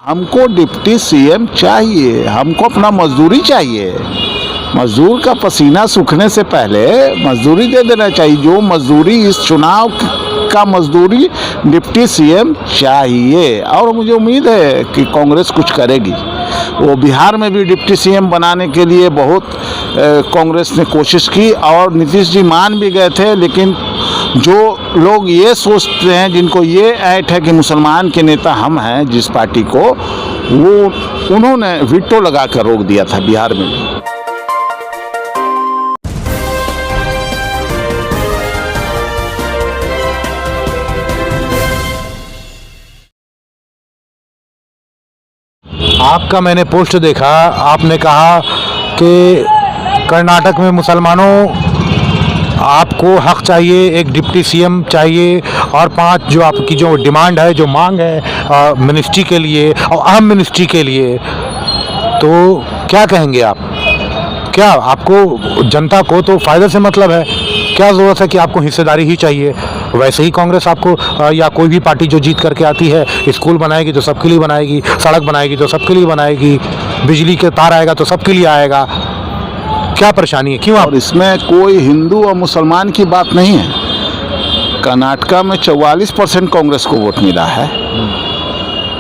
हमको deputy CM चाहिए, हमको अपना मजदूरी चाहिए। मजदूर का पसीना सूखने से पहले मजदूरी दे देना चाहिए। जो मजदूरी इस चुनाव का मजदूरी डिप्टी सीएम चाहिए, और मुझे उम्मीद है कि कांग्रेस कुछ करेगी। वो बिहार में भी डिप्टी सीएम बनाने के लिए बहुत कांग्रेस ने कोशिश की और नीतीश जी मान भी गए थे, लेकिन जो लोग ये सोचते हैं, जिनको ये ऐट है कि मुसलमान के नेता हम हैं जिस पार्टी को, वो उन्होंने वीटो लगा कर रोक दिया था बिहार में भी। आपका मैंने पोस्ट देखा, आपने कहा कि कर्नाटक में मुसलमानों आपको हक चाहिए, एक डिप्टी सीएम चाहिए और 5 जो आपकी जो डिमांड है, जो मांग है मिनिस्ट्री के लिए और अहम मिनिस्ट्री के लिए, तो क्या कहेंगे आप? क्या आपको जनता को तो फ़ायदे से मतलब है, क्या ज़रूरत है कि आपको हिस्सेदारी ही चाहिए? वैसे ही कांग्रेस आपको या कोई भी पार्टी जो जीत करके आती है, स्कूल बनाएगी तो सबके लिए बनाएगी, सड़क बनाएगी तो सबके लिए बनाएगी, बिजली के तार आएगा तो सबके लिए आएगा। क्या परेशानी है, क्यों? और इसमें कोई हिंदू और मुसलमान की बात नहीं है। कर्नाटका में 44% कांग्रेस को वोट मिला है,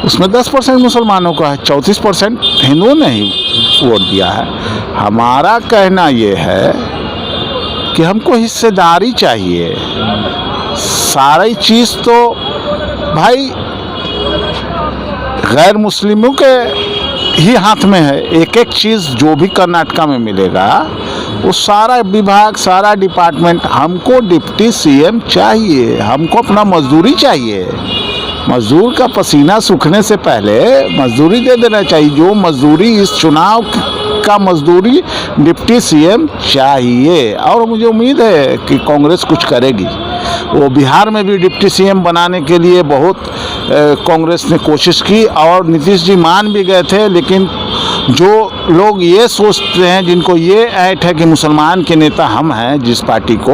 उसमें 10% मुसलमानों का है, 34% हिंदुओं ने ही वोट दिया है। हमारा कहना ये है कि हमको हिस्सेदारी चाहिए। सारी चीज़ तो भाई गैर मुस्लिमों के ही हाथ में है। एक एक चीज़ जो भी कर्नाटका में मिलेगा, वो सारा विभाग, सारा डिपार्टमेंट, हमको डिप्टी सीएम चाहिए, हमको अपना मजदूरी चाहिए। मजदूर का पसीना सूखने से पहले मजदूरी दे देना चाहिए। जो मजदूरी इस चुनाव का मजदूरी डिप्टी सीएम चाहिए, और मुझे उम्मीद है कि कांग्रेस कुछ करेगी। वो बिहार में भी डिप्टी सीएम बनाने के लिए बहुत कांग्रेस ने कोशिश की और नीतीश जी मान भी गए थे, लेकिन जो लोग ये सोचते हैं, जिनको ये ऐट है कि मुसलमान के नेता हम हैं जिस पार्टी को,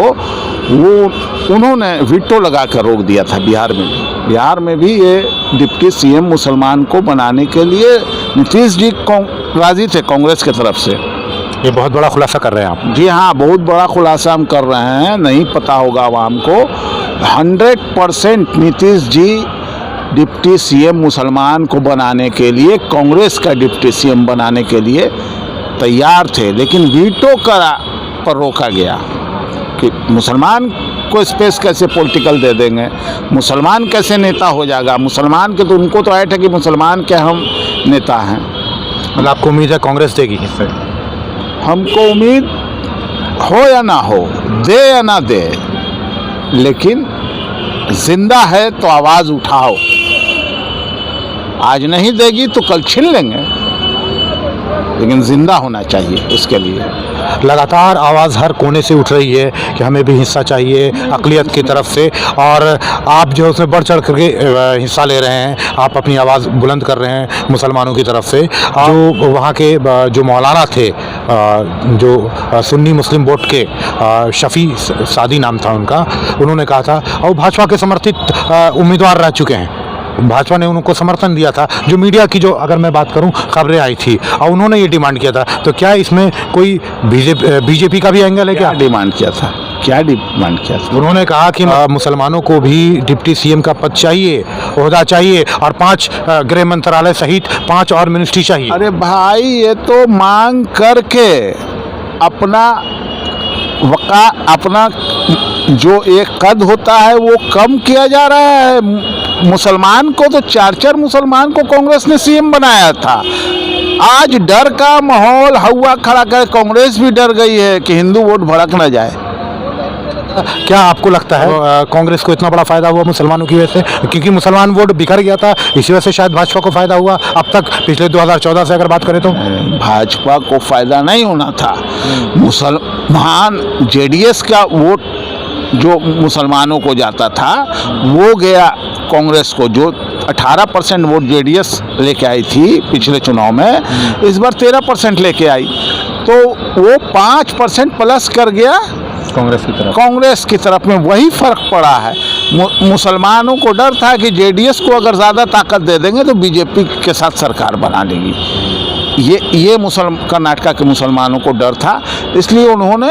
वो उन्होंने वीटो लगा कर रोक दिया था बिहार में भी। बिहार में भी ये डिप्टी सीएम मुसलमान को बनाने के लिए नीतीश जी राजी थे कांग्रेस की तरफ से। ये बहुत बड़ा खुलासा कर रहे हैं आप? जी हाँ, बहुत बड़ा खुलासा हम कर रहे हैं, नहीं पता होगा आवाम को। 100% नीतीश जी डिप्टी सीएम मुसलमान को बनाने के लिए, कांग्रेस का डिप्टी सीएम बनाने के लिए तैयार थे, लेकिन वीटो पर रोका गया कि मुसलमान को स्पेस कैसे पॉलिटिकल दे देंगे, मुसलमान कैसे नेता हो जाएगा। मुसलमान के तो उनको तो ऐट है कि मुसलमान के हम नेता हैं। मतलब आपको उम्मीद है कांग्रेस देगी? हमको उम्मीद हो या ना हो, दे या ना दे, लेकिन जिंदा है तो आवाज़ उठाओ। आज नहीं देगी तो कल छीन लेंगे, लेकिन जिंदा होना चाहिए उसके लिए। लगातार आवाज़ हर कोने से उठ रही है कि हमें भी हिस्सा चाहिए अक़लियत की तरफ से, और आप जो उसमें बढ़ चढ़ करके हिस्सा ले रहे हैं, आप अपनी आवाज़ बुलंद कर रहे हैं मुसलमानों की तरफ से। जो वहाँ के जो मौलाना थे, जो सुन्नी मुस्लिम बोर्ड के शफ़ी सादी नाम था उनका, उन्होंने कहा था, और भाजपा के समर्थित उम्मीदवार रह चुके हैं, भाजपा ने उनको समर्थन दिया था। जो मीडिया की जो अगर मैं बात करूं खबरें आई थी और उन्होंने ये डिमांड किया था, तो क्या इसमें कोई बीजेपी का भी एंगल है? क्या डिमांड किया था? क्या डिमांड किया था? उन्होंने कहा कि मुसलमानों को भी डिप्टी सीएम का पद चाहिए, ओहदा चाहिए, और 5 गृह मंत्रालय सहित 5 और मिनिस्ट्री चाहिए। अरे भाई, ये तो मांग करके अपना जो एक कद होता है वो कम किया जा रहा है। मुसलमान को तो 4 मुसलमान को कांग्रेस ने सीएम बनाया था। आज डर का माहौल हुआ खड़ा कर, कांग्रेस भी डर गई है कि हिंदू वोट भड़क न जाए। क्या आपको लगता है कांग्रेस को इतना बड़ा फायदा हुआ मुसलमानों की वजह से? क्योंकि मुसलमान वोट बिखर गया था, इसी वजह से शायद भाजपा को फायदा हुआ। अब तक पिछले 2014 से अगर बात करें तो भाजपा को फायदा नहीं होना था। मुसलमान जेडीएस का वोट जो मुसलमानों को जाता था वो गया कांग्रेस को, जो 18% वोट जेडीएस लेके आई थी पिछले चुनाव में, इस बार 13% लेके आई, तो वो 5% प्लस कर गया कांग्रेस की तरफ में वही फर्क पड़ा है। मुसलमानों को डर था कि जेडीएस को अगर ज़्यादा ताकत दे देंगे तो बीजेपी के साथ सरकार बना लेगी। ये कर्नाटका के मुसलमानों को डर था, इसलिए उन्होंने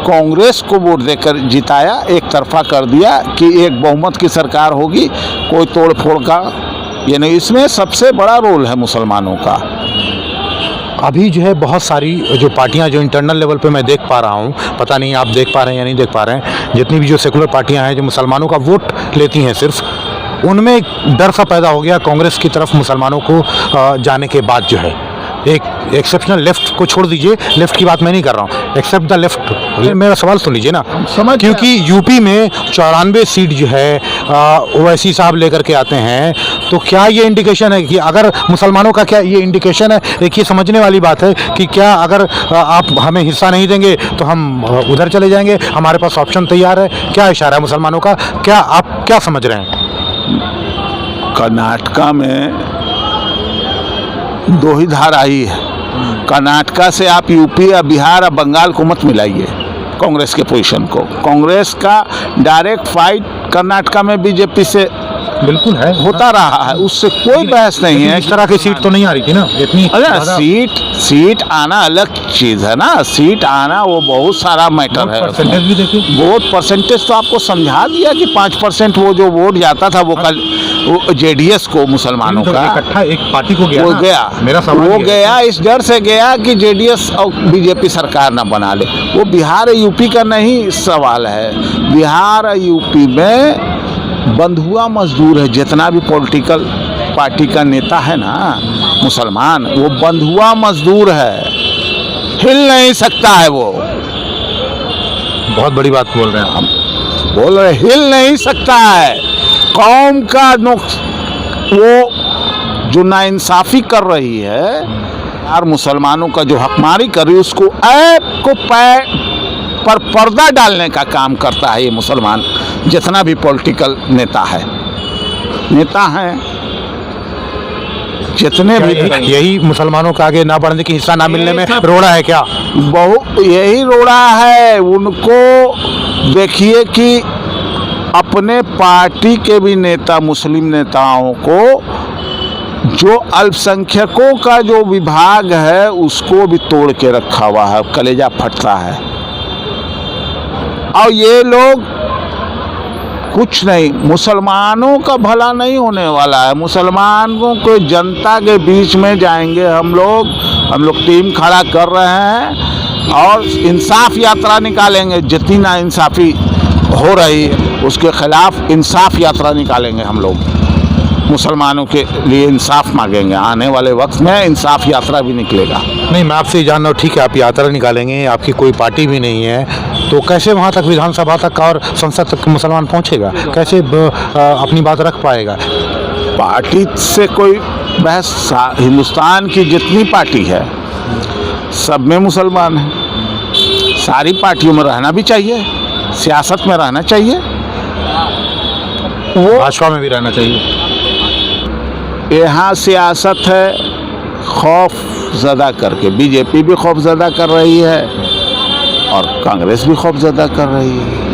कांग्रेस को वोट देकर जिताया, एक तरफा कर दिया कि एक बहुमत की सरकार होगी, कोई तोड़ फोड़ का यानी इसमें सबसे बड़ा रोल है मुसलमानों का। अभी जो है बहुत सारी जो पार्टियां जो इंटरनल लेवल पे मैं देख पा रहा हूं, पता नहीं आप देख पा रहे हैं या नहीं देख पा रहे हैं, जितनी भी जो सेकुलर पार्टियां हैं जो मुसलमानों का वोट लेती हैं सिर्फ, उनमें एक डर सा पैदा हो गया कांग्रेस की तरफ मुसलमानों को जाने के बाद। जो है एक एक्सेप्शनल लेफ्ट को छोड़ दीजिए, लेफ्ट की बात मैं नहीं कर रहा हूँ, एक्सेप्ट द लेफ्ट, मेरा सवाल सुन लीजिए ना, क्योंकि यूपी में 94 सीट जो है ओवैसी साहब लेकर के आते हैं, तो क्या ये इंडिकेशन है कि अगर मुसलमानों का, क्या ये इंडिकेशन है, एक ये समझने वाली बात है कि क्या अगर आप हमें हिस्सा नहीं देंगे तो हम उधर चले जाएंगे, हमारे पास ऑप्शन तैयार है, क्या इशारा है मुसलमानों का, क्या आप क्या समझ रहे हैं? कर्नाटका में दो ही धारा आई है। कर्नाटका से आप यूपी या बिहार या बंगाल को मत मिलाइए कांग्रेस के पोजीशन को। कांग्रेस का डायरेक्ट फाइट कर्नाटका में बीजेपी से बिल्कुल है, होता रहा है, उससे कोई बहस नहीं है। इस तरह की सीट तो नहीं आ रही थी ना इतनी। अरे सीट आना अलग चीज़ है ना, सीट आना वो बहुत सारा मैटर है। वोट परसेंटेज तो आपको समझा दिया कि 5% वो जो वोट जाता था वो कल जेडीएस को मुसलमानों का इकट्ठा एक पार्टी को गया, वो गया, मेरा सवाल वो गया इस डर से गया कि जेडीएस और बीजेपी सरकार ना बना ले। वो बिहार यूपी का नहीं सवाल है, बिहार यूपी में बंधुआ मजदूर है। जितना भी पॉलिटिकल पार्टी का नेता है ना मुसलमान, वो बंधुआ मजदूर है, हिल नहीं सकता है। वो बहुत बड़ी बात बोल रहे हैं हम, बोल रहे हिल नहीं सकता है। कौम का नुक्स वो जो नाइंसाफ़ी कर रही है यार, मुसलमानों का जो हकमारी कर रही है, उसको ऐप को पैर पर पर्दा डालने का काम करता है ये मुसलमान। जितना भी पॉलिटिकल नेता हैं जितने भी, यही मुसलमानों का आगे ना बढ़ने की, हिस्सा ना मिलने में रोड़ा है क्या? बहुत यही रोड़ा है उनको। देखिए कि अपने पार्टी के भी नेता, मुस्लिम नेताओं को जो अल्पसंख्यकों का जो विभाग है उसको भी तोड़ के रखा हुआ है, कलेजा फटता है। और ये लोग कुछ नहीं, मुसलमानों का भला नहीं होने वाला है। मुसलमानों को जनता के बीच में जाएंगे हम लोग टीम खड़ा कर रहे हैं और इंसाफ यात्रा निकालेंगे। जितनी नाइंसाफ़ी हो रही है उसके खिलाफ इंसाफ यात्रा निकालेंगे हम लोग, मुसलमानों के लिए इंसाफ मांगेंगे। आने वाले वक्त में इंसाफ यात्रा भी निकलेगा। नहीं, मैं आपसे जान रहा हूँ, ठीक है आप यात्रा निकालेंगे, आपकी कोई पार्टी भी नहीं है, तो कैसे वहाँ तक, विधानसभा तक और संसद तक मुसलमान पहुँचेगा? कैसे अपनी बात रख पाएगा? पार्टी से कोई बहस, हिंदुस्तान की जितनी पार्टी है सब में मुसलमान हैं। सारी पार्टियों में रहना भी चाहिए, सियासत में रहना चाहिए, वो भाजपा में भी रहना चाहिए। यहाँ सियासत है खौफ ज़्यादा करके, बीजेपी भी खौफ ज़्यादा कर रही है और कांग्रेस भी खौफ ज़्यादा कर रही है।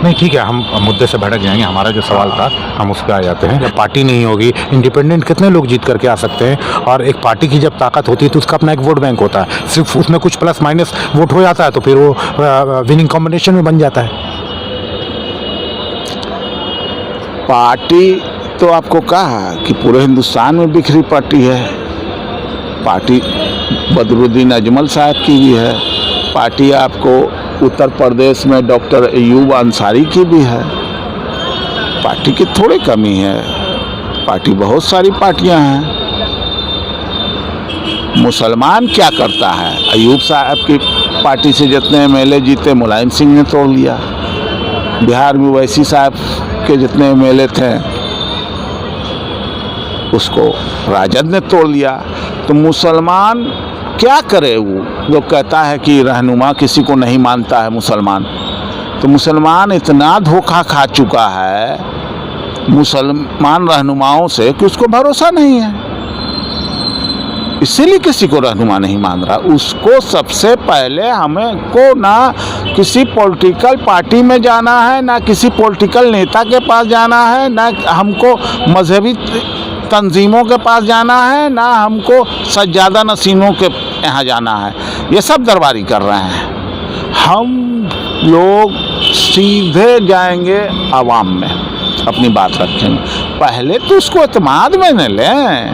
नहीं ठीक है, हम मुद्दे से भटक जाएंगे। हमारा जो सवाल था हम उस पर आ जाते हैं। जब पार्टी नहीं होगी, इंडिपेंडेंट कितने लोग जीत करके आ सकते हैं? और एक पार्टी की जब ताकत होती है तो उसका अपना एक वोट बैंक होता है, सिर्फ उसमें कुछ प्लस माइनस वोट हो जाता है तो फिर वो विनिंग कॉम्बिनेशन में बन जाता है। पार्टी तो आपको कहा कि पूरे हिंदुस्तान में बिखरी पार्टी है। पार्टी बदरुद्दीन अजमल साहब की भी है, पार्टी आपको उत्तर प्रदेश में डॉक्टर अयूब अंसारी की भी है। पार्टी की थोड़ी कमी है, पार्टी बहुत सारी पार्टियां हैं। मुसलमान क्या करता है? अयूब साहब की पार्टी से जितने एमएलए जीते मुलायम सिंह ने तोड़ लिया। बिहार में ओवैसी साहब के जितने एमएलए थे उसको राजद ने तोड़ लिया। तो मुसलमान क्या करे? वो जो कहता है कि रहनुमा किसी को नहीं मानता है मुसलमान, तो मुसलमान इतना धोखा खा चुका है मुसलमान रहनुमाओं से कि उसको भरोसा नहीं है, इसीलिए किसी को रहनुमा नहीं मान रहा। उसको सबसे पहले हमें को ना किसी पॉलिटिकल पार्टी में जाना है, ना किसी पॉलिटिकल नेता के पास जाना है, ना हमको मजहबी तंजीमों के पास जाना है, ना हमको सज्जादा नसीनों के यहाँ जाना है। ये सब दरबारी कर रहे हैं। हम लोग सीधे जाएंगे आवाम में, अपनी बात रखेंगे। पहले तो उसको एतमाद में न लें,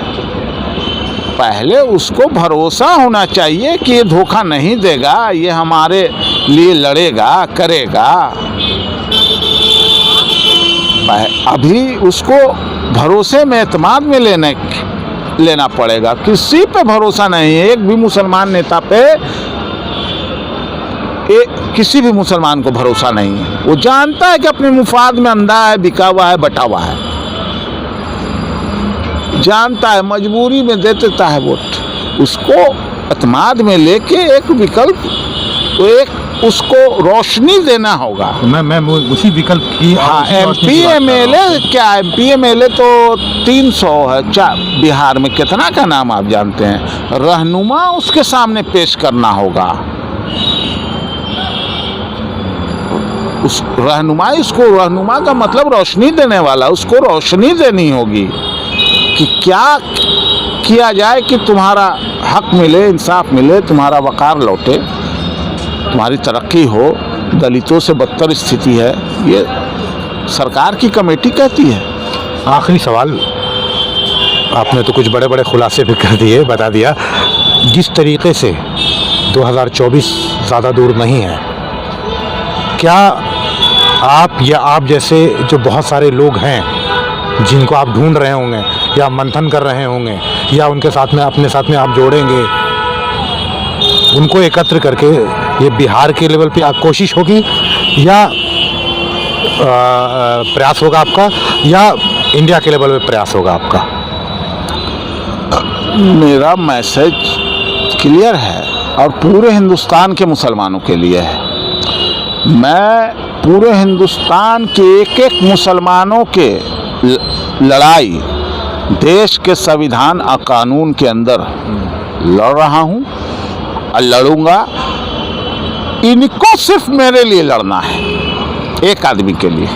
पहले उसको भरोसा होना चाहिए कि ये धोखा नहीं देगा, ये हमारे लिए लड़ेगा, करेगा। अभी उसको भरोसे में, एतमाद में लेना पड़ेगा। किसी पे भरोसा नहीं है, एक भी मुसलमान नेता पे किसी भी मुसलमान को भरोसा नहीं है। वो जानता है कि अपने मुफाद में अंधा है, बिका हुआ है, बटा हुआ है, जानता है, मजबूरी में दे देता है वोट। उसको एतमाद में लेके एक विकल्प, एक उसको रोशनी देना होगा। मैं उसी विकल्प की, हाँ, MP MLA क्या, MP MLA तो 300 है। बिहार में कितना का नाम आप जानते हैं? रहनुमा उसके सामने पेश करना होगा। उस रहनुमाई, उसको रहनुमा का मतलब रोशनी देने वाला, उसको रोशनी देनी होगी कि क्या किया जाए कि तुम्हारा हक मिले, इंसाफ मिले, तुम्हारा वकार लौटे, तुम्हारी तरक्की हो। दलितों से बदतर स्थिति है, ये सरकार की कमेटी कहती है। आखिरी सवाल, आपने तो कुछ बड़े बड़े खुलासे भी कर दिए, बता दिया। जिस तरीके से 2024 ज़्यादा दूर नहीं है, क्या आप या आप जैसे जो बहुत सारे लोग हैं जिनको आप ढूंढ रहे होंगे या मंथन कर रहे होंगे या उनके साथ में, अपने साथ में आप जोड़ेंगे, उनको एकत्र करके ये बिहार के लेवल पे आप कोशिश होगी या प्रयास होगा आपका, या इंडिया के लेवल पे प्रयास होगा आपका? मेरा मैसेज क्लियर है और पूरे हिंदुस्तान के मुसलमानों के लिए है। मैं पूरे हिंदुस्तान के एक एक मुसलमानों के लड़ाई देश के संविधान और कानून के अंदर लड़ रहा हूँ और लड़ूंगा। इनको सिर्फ मेरे लिए लड़ना है, एक आदमी के लिए।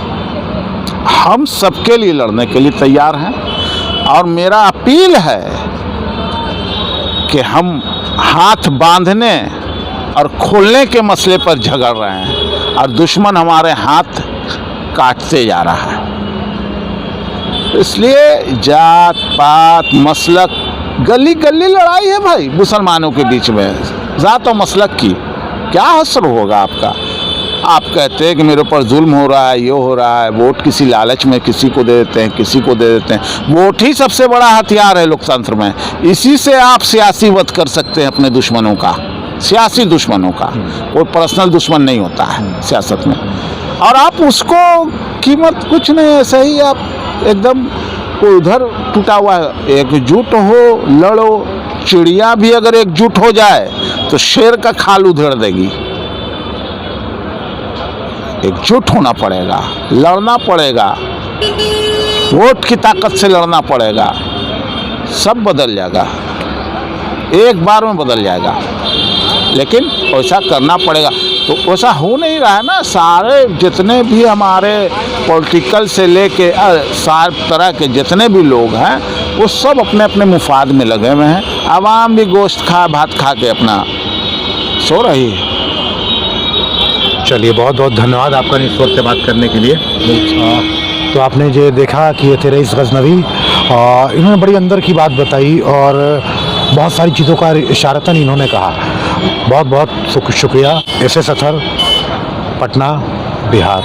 हम सबके लिए लड़ने के लिए तैयार हैं और मेरा अपील है कि हम हाथ बांधने और खोलने के मसले पर झगड़ रहे हैं और दुश्मन हमारे हाथ काटते जा रहा है। इसलिए जात पात मसलक, गली गली लड़ाई है भाई मुसलमानों के बीच में। जात और मसलक की क्या असर होगा आपका? आप कहते हैं कि मेरे ऊपर जुल्म हो रहा है, ये हो रहा है, वोट किसी लालच में किसी को दे देते हैं, किसी को दे देते हैं। वोट ही सबसे बड़ा हथियार है लोकतंत्र में। इसी से आप सियासी वध कर सकते हैं अपने दुश्मनों का, सियासी दुश्मनों का। कोई पर्सनल दुश्मन नहीं होता है सियासत में। और आप उसको कीमत कुछ नहीं, ऐसे ही आप एकदम कोई उधर टूटा हुआ है। एकजुट हो, लड़ो। चिड़िया भी अगर एकजुट हो जाए तो शेर का खाल उधेड़ देगी। एकजुट होना पड़ेगा, लड़ना पड़ेगा, वोट की ताकत से लड़ना पड़ेगा। सब बदल जाएगा, एक बार में बदल जाएगा, लेकिन वैसा करना पड़ेगा। तो वैसा हो नहीं रहा है ना। सारे जितने भी हमारे पॉलिटिकल से लेके सारे तरह के जितने भी लोग हैं वो सब अपने अपने मुफाद में लगे हुए हैं। आवाम भी गोश्त खा भात खा के अपना सो रही है। चलिए, बहुत बहुत धन्यवाद आपका इस वक्त से बात करने के लिए। तो आपने जो देखा कि ये थे रईस गजनवी, इन्होंने बड़ी अंदर की बात बताई और बहुत सारी चीज़ों का इशारतन इन्होंने कहा। बहुत बहुत शुक्रिया। SS अतहर, पटना, बिहार।